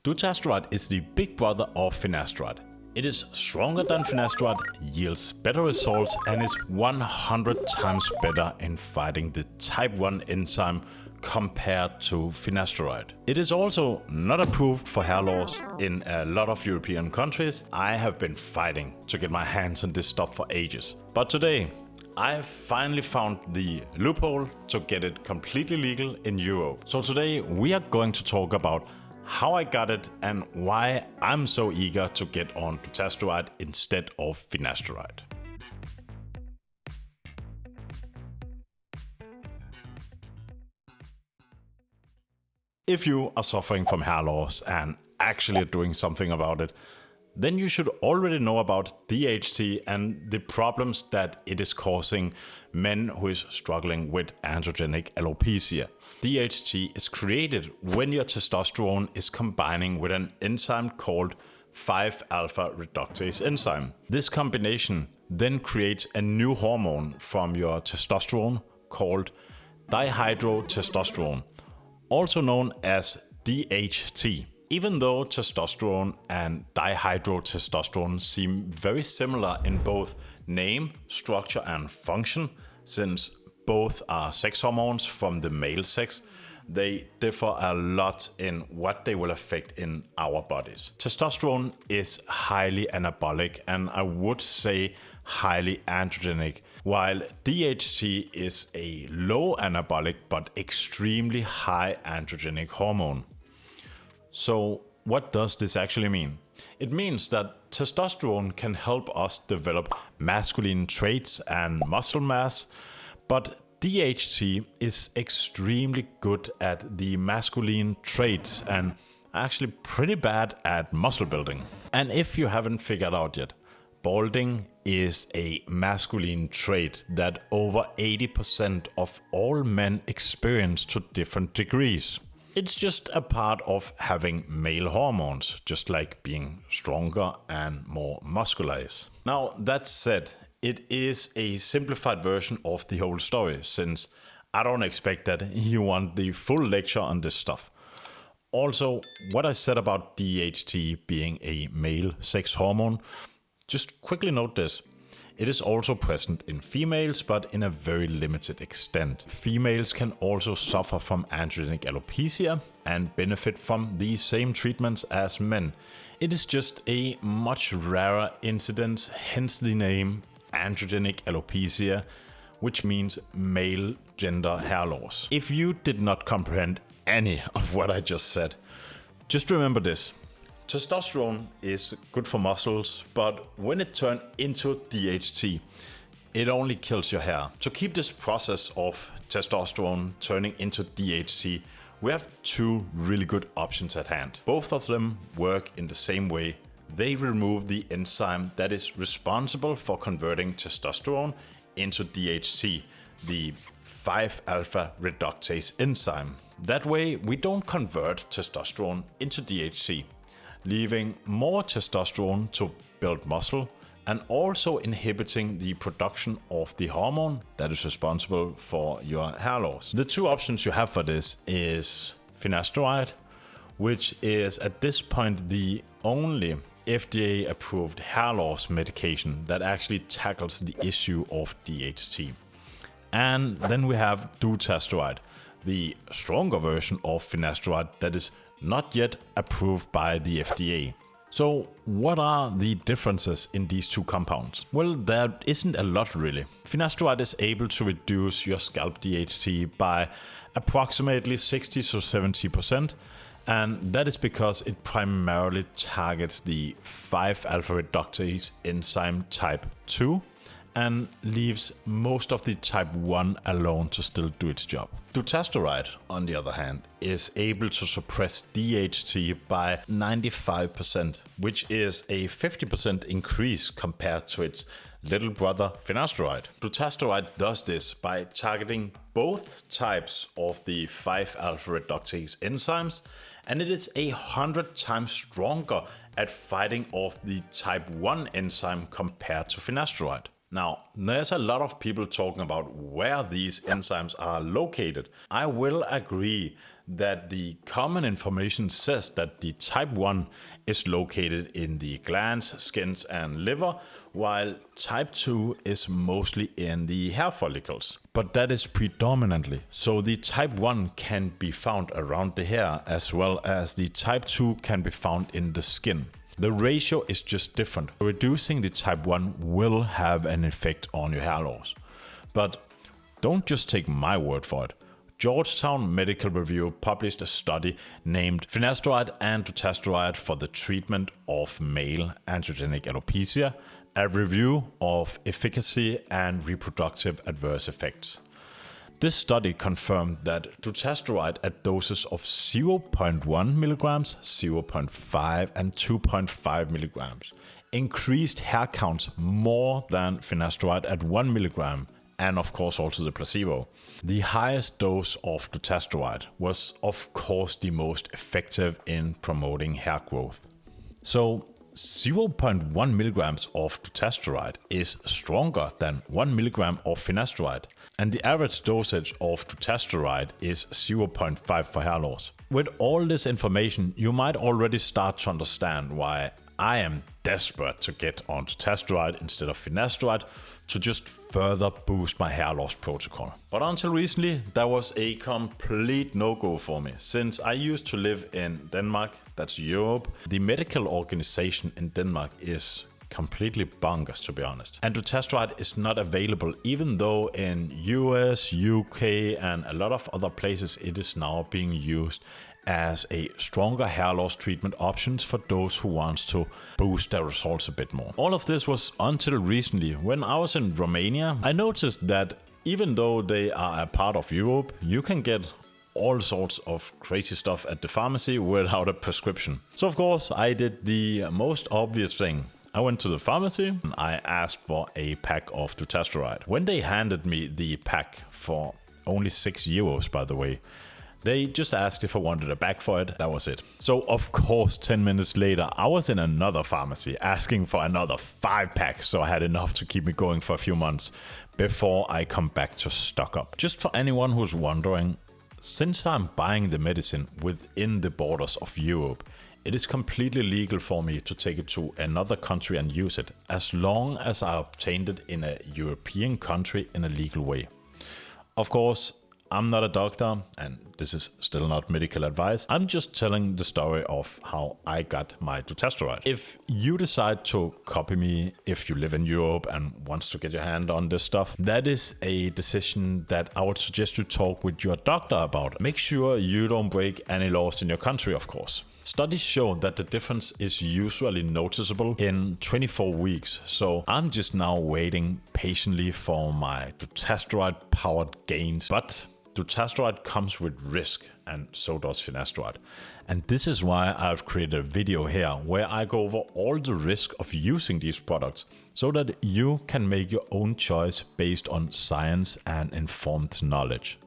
Dutasteride is the big brother of Finasteride. It is stronger than Finasteride, yields better results, and is 100 times better in fighting the type 1 enzyme compared to Finasteride. It is also not approved for hair loss in a lot of European countries. I have been fighting to get my hands on this stuff for ages. But today, I finally found the loophole to get it completely legal in Europe. So today we are going to talk about how I got it and why I'm so eager to get on Dutasteride instead of Finasteride. If you are suffering from hair loss and actually doing something about it, then you should already know about DHT and the problems that it is causing men who is struggling with androgenic alopecia. DHT is created when your testosterone is combining with an enzyme called 5-alpha reductase enzyme. This combination then creates a new hormone from your testosterone called dihydrotestosterone, also known as DHT. Even though testosterone and dihydrotestosterone seem very similar in both name, structure and function, since both are sex hormones from the male sex, they differ a lot in what they will affect in our bodies. Testosterone is highly anabolic and I would say highly androgenic, while DHT is a low anabolic but extremely high androgenic hormone. So what does this actually mean? It means that testosterone can help us develop masculine traits and muscle mass, but DHT is extremely good at the masculine traits and actually pretty bad at muscle building. And if you haven't figured out yet, balding is a masculine trait that over 80% of all men experience to different degrees. It's just a part of having male hormones, just like being stronger and more muscularized. Now, that said, it is a simplified version of the whole story, since I don't expect that you want the full lecture on this stuff. Also, what I said about DHT being a male sex hormone, just quickly note this. It is also present in females, but in a very limited extent. Females can also suffer from androgenic alopecia and benefit from the same treatments as men. It is just a much rarer incidence, hence the name androgenic alopecia, which means male gender hair loss. If you did not comprehend any of what I just said, just remember this. Testosterone is good for muscles, but when it turns into DHT, it only kills your hair. To keep this process of testosterone turning into DHT, we have two really good options at hand. Both of them work in the same way. They remove the enzyme that is responsible for converting testosterone into DHT, the 5-alpha reductase enzyme. That way, we don't convert testosterone into DHT, leaving more testosterone to build muscle and also inhibiting the production of the hormone that is responsible for your hair loss. The two options you have for this is Finasteride, which is at this point the only FDA approved hair loss medication that actually tackles the issue of DHT. And then we have Dutasteride, the stronger version of Finasteride that is not yet approved by the FDA. So what are the differences in these two compounds? Well, there isn't a lot really. Finasteride is able to reduce your scalp DHT by approximately 60 to 70%, and that is because it primarily targets the 5-alpha reductase enzyme type 2 and leaves most of the type 1 alone to still do its job. Dutasteride, on the other hand, is able to suppress DHT by 95%, which is a 50% increase compared to its little brother Finasteride. Dutasteride does this by targeting both types of the 5-alpha reductase enzymes, and it is 100 times stronger at fighting off the type 1 enzyme compared to Finasteride. Now, there's a lot of people talking about where these enzymes are located. I will agree that the common information says that the type 1 is located in the glands, skins, and liver, while type 2 is mostly in the hair follicles. But that is predominantly. So the type 1 can be found around the hair, as well as the type 2 can be found in the skin. The ratio is just different. Reducing the type 1 will have an effect on your hair loss. But don't just take my word for it. Georgetown Medical Review published a study named Finasteride and Dutasteride for the treatment of male androgenic alopecia, a review of efficacy and reproductive adverse effects. This study confirmed that Dutasteride at doses of 0.1 milligrams, 0.5 and 2.5 milligrams increased hair counts more than Finasteride at 1 milligram, and of course also the placebo. The highest dose of Dutasteride was of course the most effective in promoting hair growth. So 0.1 milligrams of Dutasteride is stronger than 1 milligram of Finasteride, and the average dosage of Dutasteride is 0.5 for hair loss. With all this information, you might already start to understand why I am desperate to get on Dutasteride instead of Finasteride to just further boost my hair loss protocol. But until recently, that was a complete no-go for me. Since I used to live in Denmark, that's Europe, the medical organization in Denmark is completely bonkers, to be honest. And Dutasteride is not available, even though in US, UK and a lot of other places it is now being used as a stronger hair loss treatment options for those who wants to boost their results a bit more. All of this was until recently. When I was in Romania, I noticed that even though they are a part of Europe, you can get all sorts of crazy stuff at the pharmacy without a prescription. So of course I did the most obvious thing. I went to the pharmacy and I asked for a pack of Dutasteride. When they handed me the pack for only €6, by the way, they just asked if I wanted a bag for it. That was it. So of course 10 minutes later I was in another pharmacy asking for another 5 packs, so I had enough to keep me going for a few months before I come back to stock up. Just for anyone who's wondering, since I'm buying the medicine within the borders of Europe, it is completely legal for me to take it to another country and use it, as long as I obtained it in a European country in a legal way. Of course, I'm not a doctor, and this is still not medical advice. I'm just telling the story of how I got my Dutasteride. If you decide to copy me, if you live in Europe and wants to get your hand on this stuff, that is a decision that I would suggest you talk with your doctor about. Make sure you don't break any laws in your country, of course. Studies show that the difference is usually noticeable in 24 weeks, so I'm just now waiting patiently for my Dutasteride-powered gains. But Dutasteride comes with risk, and so does Finasteride. And this is why I've created a video here where I go over all the risk of using these products so that you can make your own choice based on science and informed knowledge.